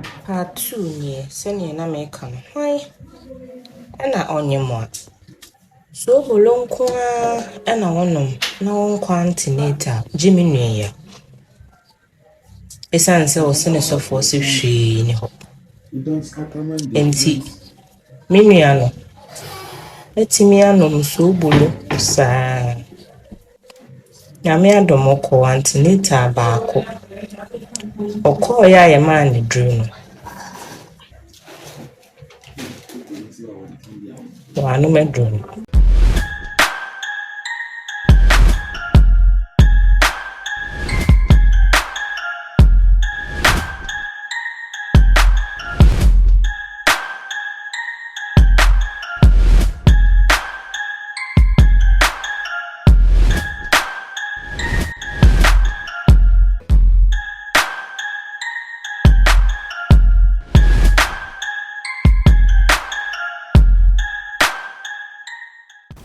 Part 2 nie sene na meka no. Hwan na onyemo. Sobolo nko na wonom na wonkwa antenatal Jimmy nua. Esan se o sene sofo se hwe ni ho. Enti me nua no etimi anom sobolo saa. Na me Adom ko antenatal baako. Okọ ya ye man ne dru no. Wa no medru.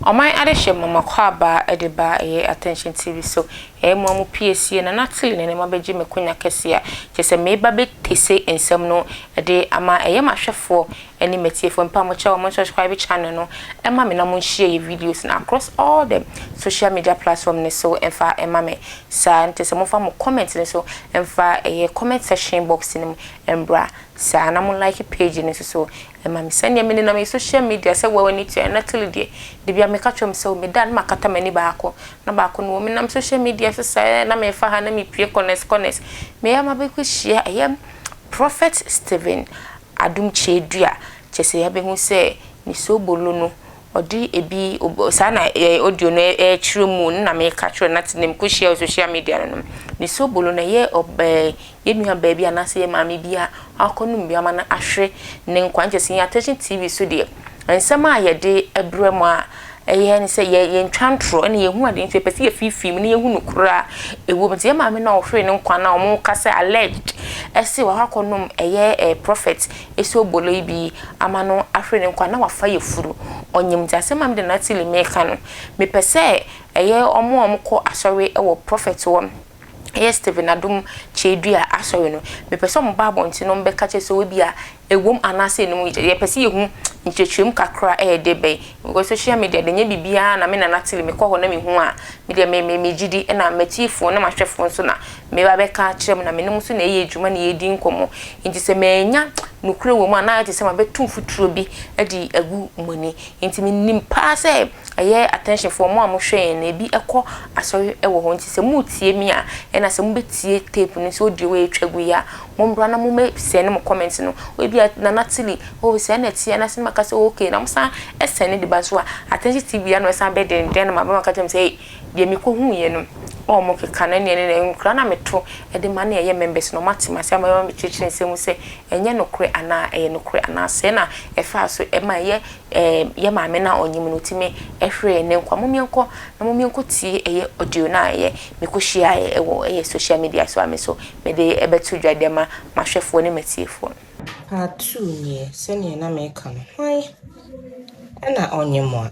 Omai adeshe mama kwaba edeba attention TV so mu PSC na natili ne ma beji mekonya kese a chese meba be tese ensem no de ama mahwefo eni metiefo mpa mo cha mo subscribe channel no ema me na mo share videos na across all the social media platform ne so emfa ema me sa ntese mo fa mo comment ne so emfa comment section box ne embra sa na mo like page ne so ema me send me na me social media say we need to natili de bia me catch so me dan makata mani baako na baako no me na social media say na me fa ha na me pie connect me ya mabeku share Prophet Stephen Adom Duah chese ya be hu say ni Sobolo no odi ebi sa na audio no TRU mu na me catch na tinem ko share social media no ni Sobolo na ye ye nua ba bia na say maame bia akonum bia ma na ahwe ne nkwan chese ya attention TV so de ensema ye de ebremu a ni say ye ntwantro ene ye hu ade nti pese ye fifim ne ye hu nokura ewo mte ye maame na ohwe ne nkwan na omo kase alleged ese wa hakonum prophet Sobolo ibi amano ahwe ne nkwan na wafa ye furu onyim ti asema me de na tili meka no me pese omo ko asori ewo prophet wo Stephen Adom Duah asori no me pese mo babo nti no mbeka che so bia ewom anase no ye pese ye hu nchechwem kakra debe go social media de nya bibia na me na natili me ko ho na me hu a me de me gidi na matifo na mahwefo so na me ba beka kirem na me nim so na ye adwuma na ye di nkomo nti se menya nukure wo ma na ate se ma betum futuro bi edi agu moni nti me nim pa se attention for mo amohwe na bi ekọ asori ewo ho nti se mu tie mi a na se mu betie tape ni so odi we twagu ya mo mbra na mo me se ne mo comment no we bi na natili o se na tie na se maka se okay na mo sa esene de ba so attention TV ya no se be den ma ba maka tem se de mi ko hu ye no o mo keka na ne nkra na meto e de ma na ye members no matima se ma me chichire se mu se enye nokre ana nokre ana se na e fa so e ma ye maame na onyim no time ehwe ne nkwa momienko na momienko tie audio na me ko share ewo social media so ame so me de ebetu dwade ma mahwefo ne matiefo Part 2 nie sene na meka no. Hwan na onyemo.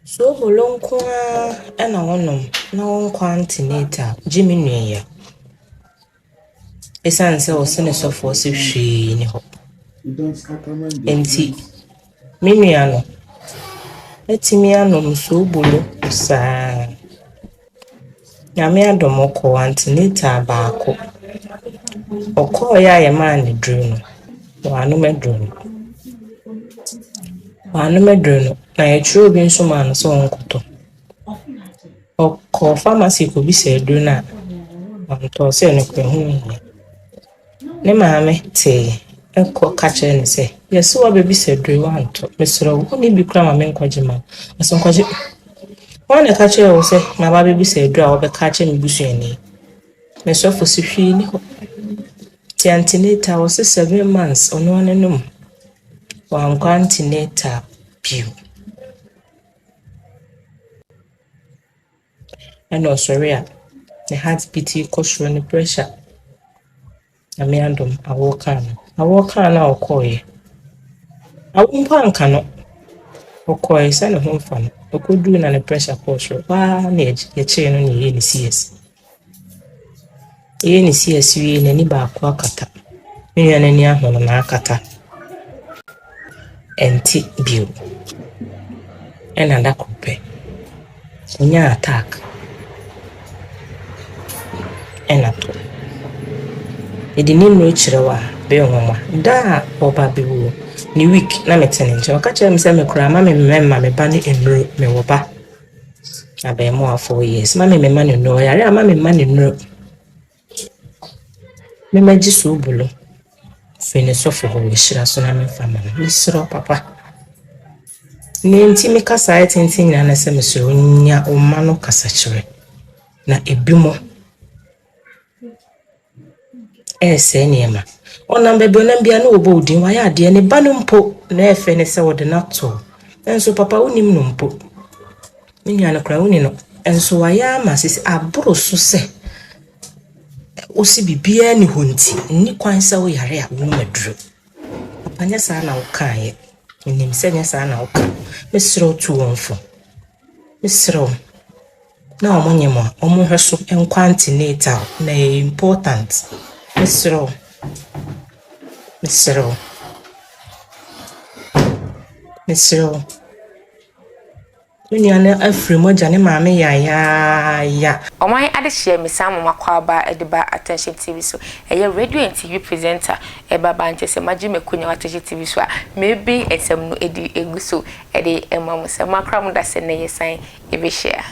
Sobolo nko na wonom na wonkwa antenatal Jimmy nua. Esan se o sene sofo se hwe ni ho. Enti me nua no etimi anom Sobolo saa. Na me Adom ko antenatal baako. Okọ ya ye man ne dru no. Wa no medru. Na ye TRU bi nso man so nkoto. Okọ pharmacy ko bi se dru na. Anto se no ko hu ni. Ne maame te ekọ kache ne se Yesu wa bebi se dru wa anto. Mesoro wo ni bi kra ma me nkwaje ma. Aso nkwaje. Wa ne kache wo se na ba bebi se dru a wo be kache me busuani. Mesofo si hwi ni ho. Ti antenatal was 7 months ono anenum. Wa antenatal piu. Eno sorry a the heartbeat ko ne pressure. Na me Adom awoka na okoye. Awumpa nka no. Okoye se ne ho fa no. Okodu na ne pressure ko so. Ba na ye che no ne ye ni CS. Ye ni CS wi na ni ba akwa kata. me yana ni ahono na akata enti bio ena da kope nya attack ena to edini no chirewa be onwa da oba bewu ni week na metene nche waka chere me se me kura ma me me ba ni enuro me wo ba abe mo 4 years ma me ma ni no yare ama me ma ni enuro me maji Sobolo fene sofo ho shira so na me fama me sro papa ni nti me kasa etintin na se me sro nya o ma no kasa chere na ebimo ese niema onam bebe onam bia no obo odin wa ya ade ne ba no mpo na efe ne se wode na to enso papa unim no mpo minya na kra uni no enso wa ya ma sisi aburo so se osi bibia ni honti ni kwan se wo yare a wo maduro papa nya sa na wo kan nim se nya sa na wo kan mesro tu wonfo mesro na omonyemo omonhweso enquantinatal na important mesro Unyana afri Mogya ne maame ya Oman ade share me sam makwaba ediba Attention TV so eye radio and TV presenter eba banje se maji mekunya Attention TV so maybe esem no edi eguso ede emam se makram da se ne yesan ebe share